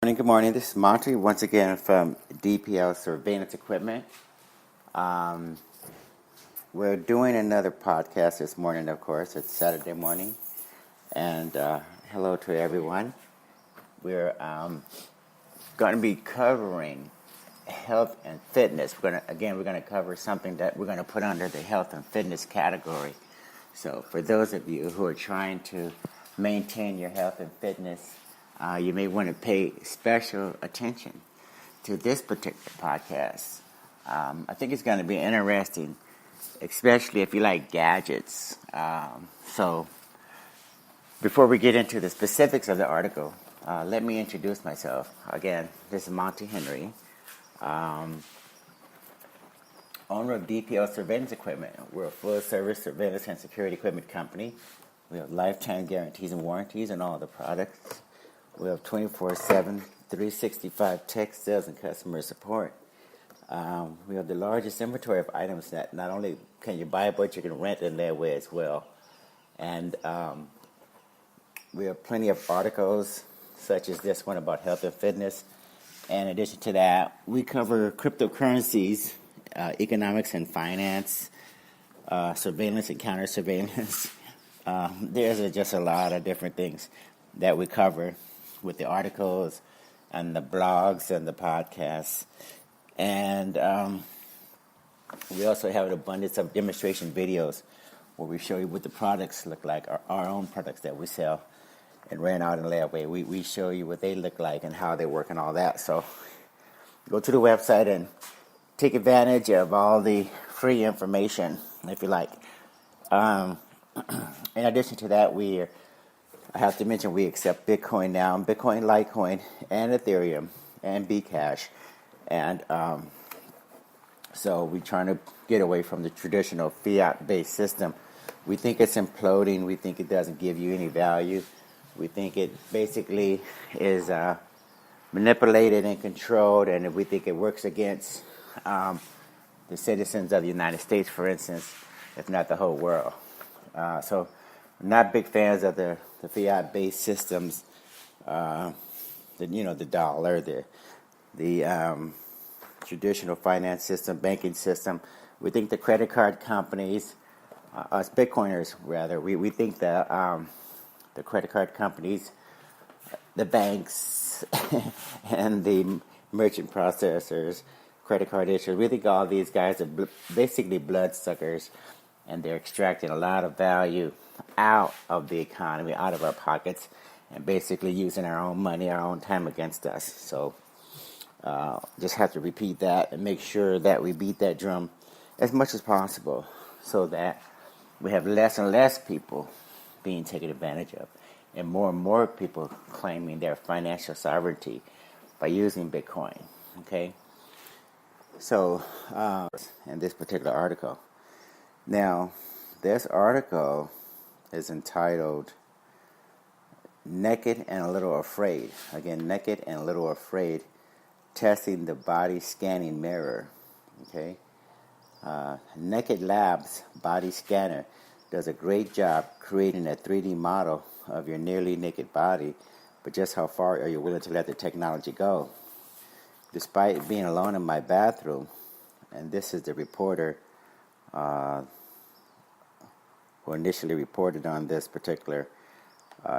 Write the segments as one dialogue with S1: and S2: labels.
S1: Good morning. This is Monty once again from DPL Surveillance Equipment. We're doing another podcast this morning, of course. It's Saturday morning. And hello to everyone. We're going to be covering health and fitness. We're going to cover something that we're going to put under the health and fitness category. So for those of you who are trying to maintain your health and fitness, you may want to pay special attention to this particular podcast. I think it's going to be interesting, especially if you like gadgets. So before we get into the specifics of the article, let me introduce myself. Again, this is Monty Henry, owner of DPL Surveillance Equipment. We're a full-service surveillance and security equipment company. We have lifetime guarantees and warranties on all the products. We have 24/7, 365 tech sales and customer support. We have the largest inventory of items that not only can you buy, but you can rent in that way as well. And we have plenty of articles, such as this one about health and fitness. And in addition to that, we cover cryptocurrencies, economics and finance, surveillance and counter-surveillance. There's just a lot of different things that we cover with the articles and the blogs and the podcasts. And we also have an abundance of demonstration videos where we show you what the products look like, our own products that we sell and rent out in layaway. We show you what they look like and how they work and all that. So go to the website and take advantage of all the free information, if you like. In addition to that, I have to mention we accept Bitcoin now, Bitcoin, Litecoin, and Ethereum, and Bcash. And so we're trying to get away from the traditional fiat-based system. We think it's imploding. We think it doesn't give you any value. We think it basically is manipulated and controlled, and we think it works against the citizens of the United States, for instance, if not the whole world. So we're not big fans of the fiat-based systems, the dollar, the traditional finance system, banking system. We think the credit card companies, us Bitcoiners rather, we think that the credit card companies, the banks, and the merchant processors, credit card issuers, we think all these guys are basically bloodsuckers, and they're extracting a lot of value out of the economy, out of our pockets, and basically using our own money, our own time against us. So just have to repeat that and make sure that we beat that drum as much as possible so that we have less and less people being taken advantage of and more people claiming their financial sovereignty by using Bitcoin. Okay? So, in this particular article. Now, this article is entitled Naked and a Little Afraid. Again, Naked and a Little Afraid, Testing the Body Scanning Mirror. Okay? Naked Labs Body Scanner does a great job creating a 3D model of your nearly naked body, but just how far are you willing to let the technology go? Despite being alone in my bathroom, and this is the reporter who initially reported on this particular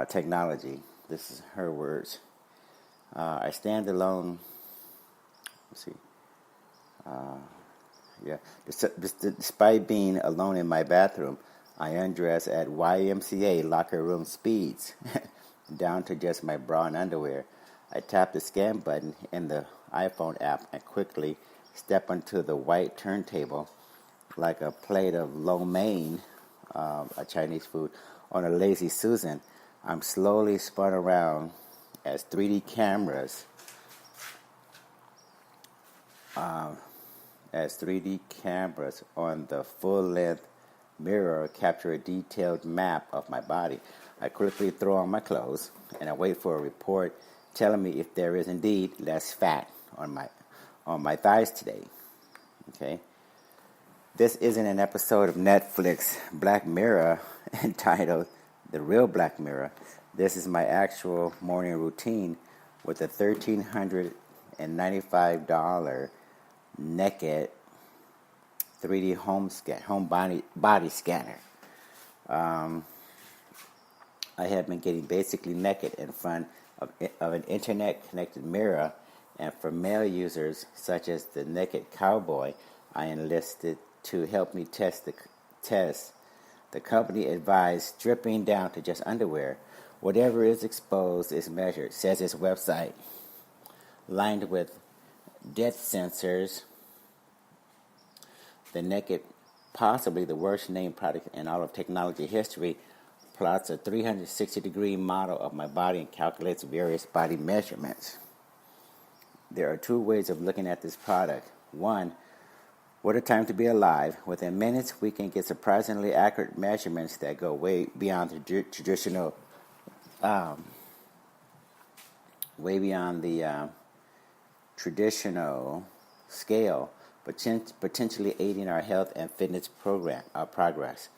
S1: technology. This is her words. I stand alone. Let's see. Despite being alone in my bathroom, I undress at YMCA locker room speeds, down to just my bra and underwear. I tap the scan button in the iPhone app and quickly step onto the white turntable like a plate of lo mein, a Chinese food, on a lazy Susan. I'm slowly spun around as 3D cameras on the full-length mirror capture a detailed map of my body. I quickly throw on my clothes and I wait for a report telling me if there is indeed less fat on my thighs today. Okay. This isn't an episode of Netflix Black Mirror entitled The Real Black Mirror. This is my actual morning routine with a $1,395 naked 3D home body scanner. I have been getting basically naked in front of an internet-connected mirror, and for male users, such as the Naked Cowboy, I enlisted to help me test. The company advised stripping down to just underwear. Whatever is exposed is measured, says its website. Lined with depth sensors, the Naked, possibly the worst named product in all of technology history, plots a 360-degree model of my body and calculates various body measurements. There are two ways of looking at this product. One, what a time to be alive. Within minutes, we can get surprisingly accurate measurements that go way beyond the traditional, traditional scale, potentially aiding our health and fitness progress.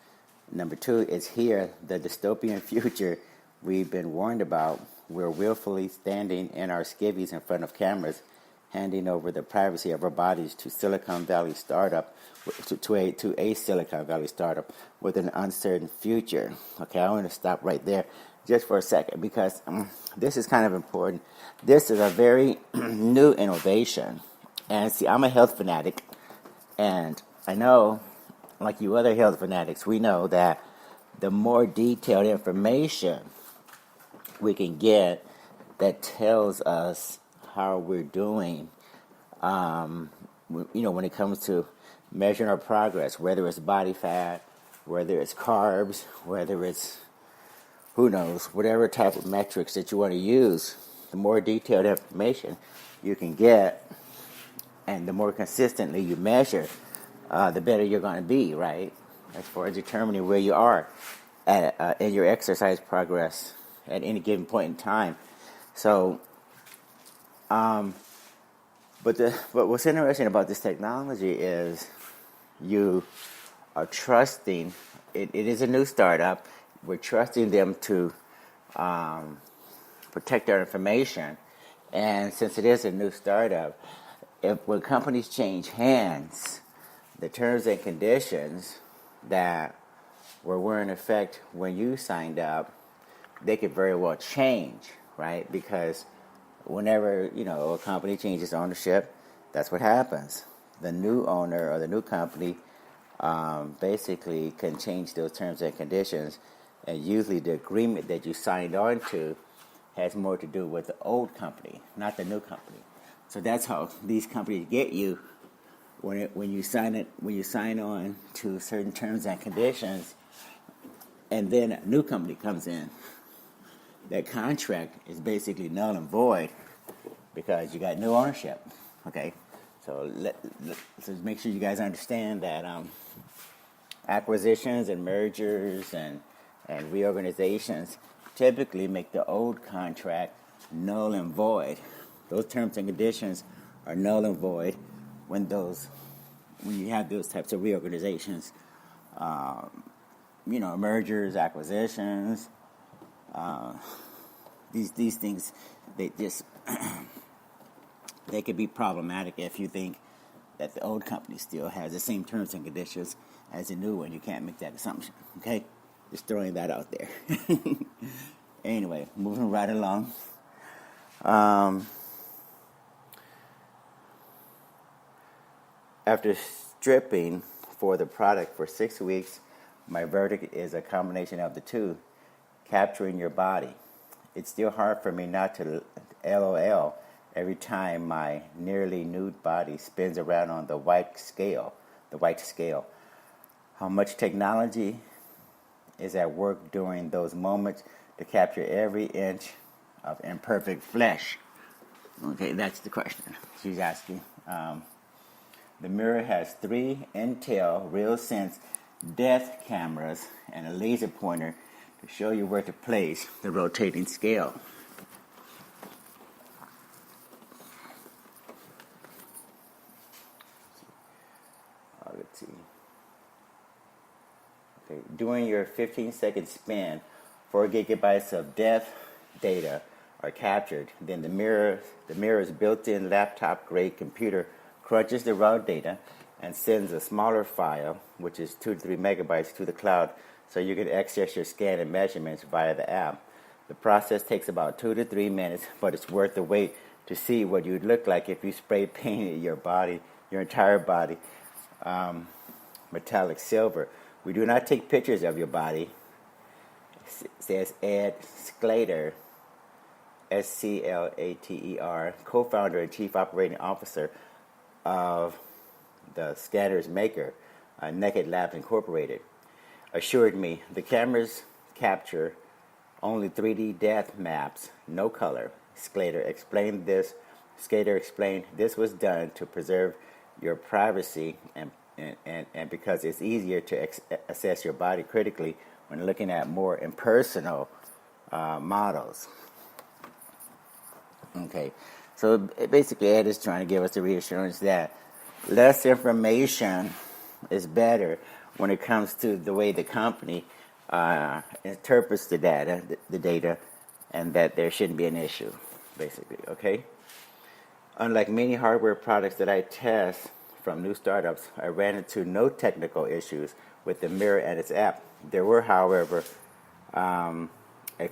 S1: Number two is here, the dystopian future we've been warned about. We're willfully standing in our skivvies in front of cameras, handing over the privacy of our bodies to Silicon Valley startup, to a Silicon Valley startup with an uncertain future. Okay, I want to stop right there just for a second because this is kind of important. This is a very new innovation. And see, I'm a health fanatic, and I know, like you other health fanatics, we know that the more detailed information we can get that tells us how we're doing, when it comes to measuring our progress, whether it's body fat, whether it's carbs, whether it's, who knows, whatever type of metrics that you want to use, the more detailed information you can get and the more consistently you measure, the better you're going to be, right? As far as determining where you are in your exercise progress at any given point in time. So, but what's interesting about this technology is you are trusting. It is a new startup. We're trusting them to protect our information, and since it is a new startup, when companies change hands, the terms and conditions that were in effect when you signed up, they could very well change, right? Because whenever, a company changes ownership, that's what happens. The new owner or the new company basically can change those terms and conditions, and usually the agreement that you signed on to has more to do with the old company, not the new company. So that's how these companies get you when you sign on to certain terms and conditions, and then a new company comes in. That contract is basically null and void because you got new ownership. Okay, so let's make sure you guys understand that acquisitions and mergers and reorganizations typically make the old contract null and void. Those terms and conditions are null and void when you have those types of reorganizations, mergers, acquisitions, these things, they just they could be problematic if you think that the old company still has the same terms and conditions as the new one. You can't make that assumption. Okay, just throwing that out there. Anyway, moving right along. After stripping for the product for 6 weeks, my verdict is a combination of the two, capturing your body. It's still hard for me not to LOL every time my nearly nude body spins around on the white scale. How much technology is at work during those moments to capture every inch of imperfect flesh? Okay, that's the question she's asking. The mirror has 3 Intel RealSense depth cameras and a laser pointer to show you where to place the rotating scale. Let's see. During your 15-second spin, 4 gigabytes of depth data are captured. Then the mirror's built-in laptop-grade computer crunches the raw data and sends a smaller file, which is 2 to 3 megabytes, to the cloud, so you can access your scan and measurements via the app. The process takes about 2 to 3 minutes, but it's worth the wait to see what you'd look like if you spray painted your body, your entire body, metallic silver. We do not take pictures of your body, says Ed Sclater, Sclater, co-founder and chief operating officer of the scanner's maker, Naked Labs Incorporated, assured me the cameras capture only 3D depth maps, no color. Sclater explained this was done to preserve your privacy and because it's easier to assess your body critically when looking at more impersonal models. Okay, so basically Ed is trying to give us the reassurance that less information is better when it comes to the way the company interprets the data, and that there shouldn't be an issue, basically, okay? Unlike many hardware products that I test from new startups, I ran into no technical issues with the mirror and its app. There were, however, a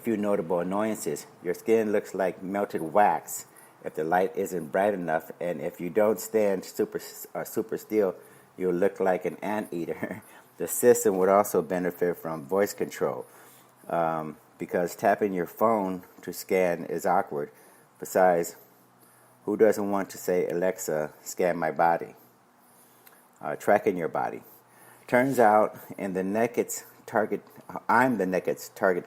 S1: few notable annoyances. Your skin looks like melted wax if the light isn't bright enough, and if you don't stand super still, you'll look like an anteater. The system would also benefit from voice control because tapping your phone to scan is awkward. Besides, who doesn't want to say, Alexa, scan my body? Tracking your body. Turns out, I'm the Naked's target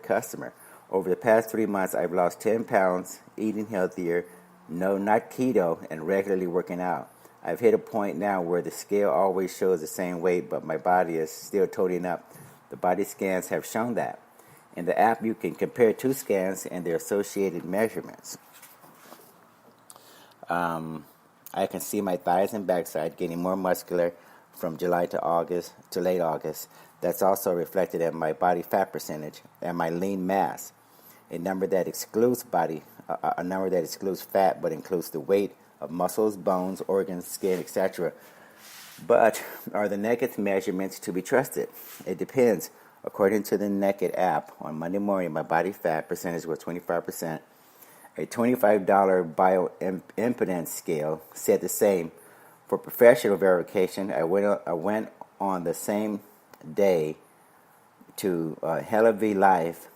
S1: customer. Over the past 3 months, I've lost 10 pounds, eating healthier, not keto, and regularly working out. I've hit a point now where the scale always shows the same weight, but my body is still toning up. The body scans have shown that. In the app, you can compare 2 scans and their associated measurements. I can see my thighs and backside getting more muscular from July to late August. That's also reflected in my body fat percentage and my lean mass, a number that excludes fat but includes the weight of muscles, bones, organs, skin, etc. But are the Naked measurements to be trusted? It depends. According to the Naked app, on Monday morning, my body fat percentage was 25%. A $25 bioimpedance scale said the same. For professional verification, I went on the same day to Hella V Life,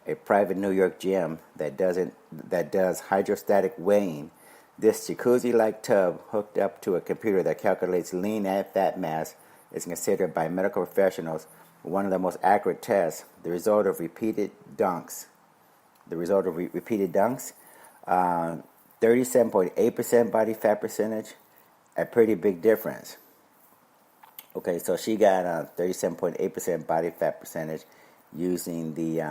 S1: a private New York gym that does hydrostatic weighing. This jacuzzi-like tub hooked up to a computer that calculates lean and fat mass is considered by medical professionals one of the most accurate tests. The result of repeated dunks, 37.8% body fat percentage, a pretty big difference. Okay, so she got a 37.8% body fat percentage using the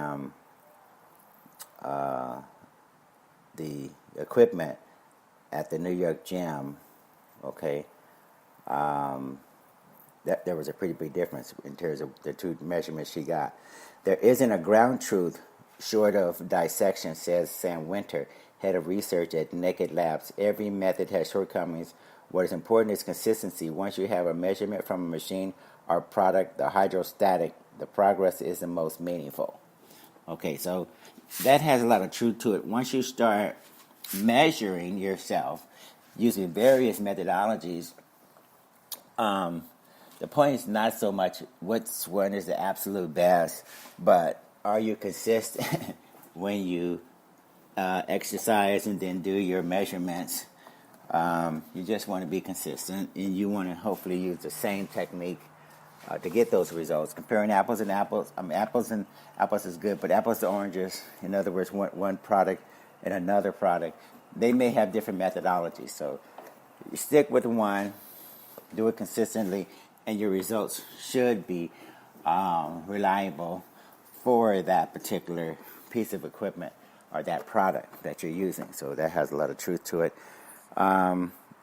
S1: equipment at the New York gym. Okay, that there was a pretty big difference in terms of the 2 measurements she got. There isn't a ground truth short of dissection, says Sam Winter, head of research at Naked Labs. Every method has shortcomings. What is important is consistency. Once you have a measurement from a machine or product, the hydrostatic, the progress is the most meaningful. Okay, so that has a lot of truth to it. Once you start measuring yourself using various methodologies, the point is not so much which one is the absolute best, but are you consistent when you exercise and then do your measurements? You just want to be consistent, and you want to hopefully use the same technique to get those results. Comparing apples and apples, apples and apples is good, but apples to oranges, in other words, one product and another product, they may have different methodologies. So you stick with one, do it consistently, and your results should be reliable for that particular piece of equipment or that product that you're using. So that has a lot of truth to it.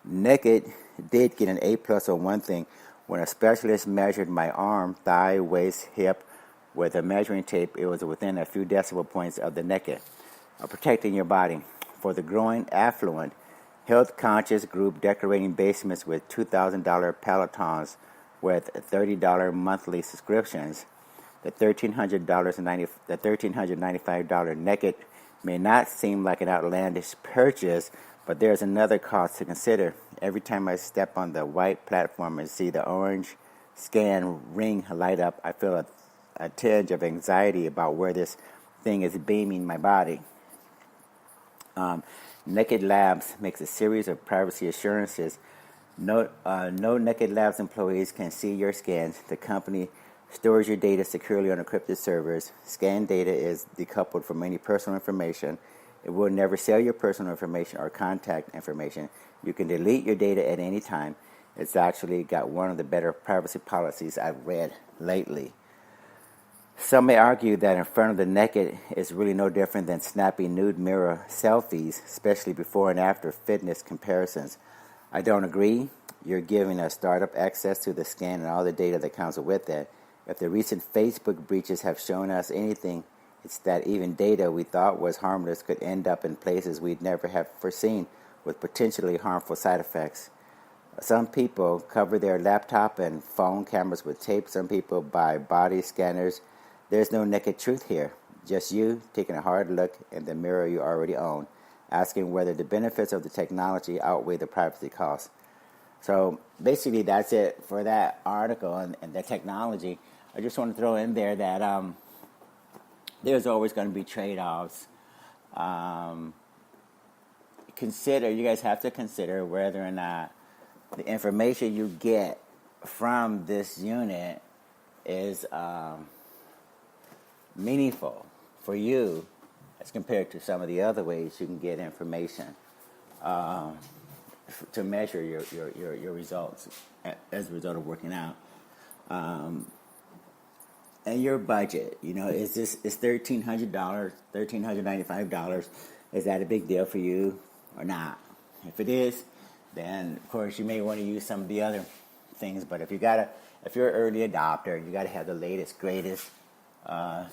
S1: Naked did get an A+ on one thing. When a specialist measured my arm, thigh, waist, hip with a measuring tape, it was within a few decimal points of the Naked. protecting your body. For the growing affluent, health-conscious group decorating basements with $2,000 Pelotons with $30 monthly subscriptions, the $1,395 Naked may not seem like an outlandish purchase, but there's another cost to consider. Every time I step on the white platform and see the orange scan ring light up, I feel a tinge of anxiety about where this thing is beaming my body. Naked Labs makes a series of privacy assurances. No Naked Labs employees can see your scans. The company stores your data securely on encrypted servers. Scan data is decoupled from any personal information. It will never sell your personal information or contact information. You can delete your data at any time. It's actually got one of the better privacy policies I've read lately. Some may argue that in front of the naked is really no different than snappy nude mirror selfies, especially before and after fitness comparisons. I don't agree. You're giving a startup access to the scan and all the data that comes with it. If the recent Facebook breaches have shown us anything, it's that even data we thought was harmless could end up in places we'd never have foreseen with potentially harmful side effects. Some people cover their laptop and phone cameras with tape. Some people buy body scanners. There's no naked truth here. Just you taking a hard look in the mirror you already own, asking whether the benefits of the technology outweigh the privacy costs. So basically that's it for that article and the technology. I just want to throw in there that there's always going to be trade-offs. You guys have to consider whether or not the information you get from this unit is meaningful for you as compared to some of the other ways you can get information to measure your results as a result of working out. And your budget, is $1,300, $1,395, is that a big deal for you or not? If it is, then of course you may want to use some of the other things. But if you're an early adopter, you got to have the latest, greatest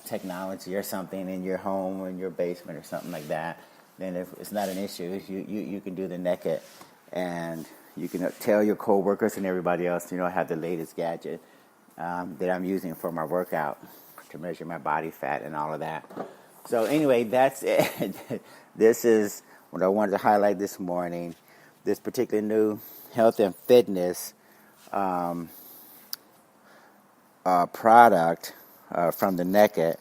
S1: technology or something in your home or in your basement or something like that. Then if it's not an issue, you can do the naked, and you can tell your coworkers and everybody else, I have the latest gadget that I'm using for my workout to measure my body fat and all of that. So anyway, that's it. This is what I wanted to highlight this morning. This particular new health and fitness product from the Naked,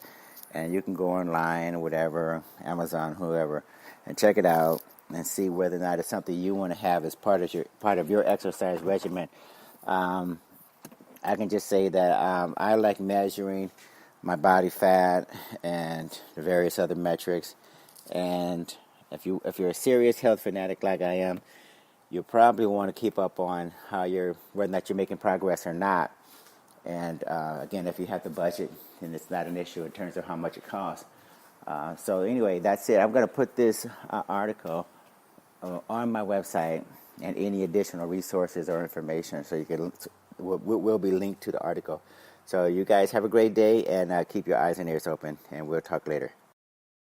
S1: and you can go online or whatever, Amazon, whoever, and check it out and see whether or not it's something you want to have as part of your exercise regimen. I can just say that I like measuring my body fat and the various other metrics. And if you're a serious health fanatic like I am, you probably want to keep up on whether or not you're making progress or not. And again, if you have the budget, then it's not an issue in terms of how much it costs. So anyway, that's it. I'm going to put this article on my website and any additional resources or information, so you can will be linked to the article. So you guys have a great day, and keep your eyes and ears open, and we'll talk later.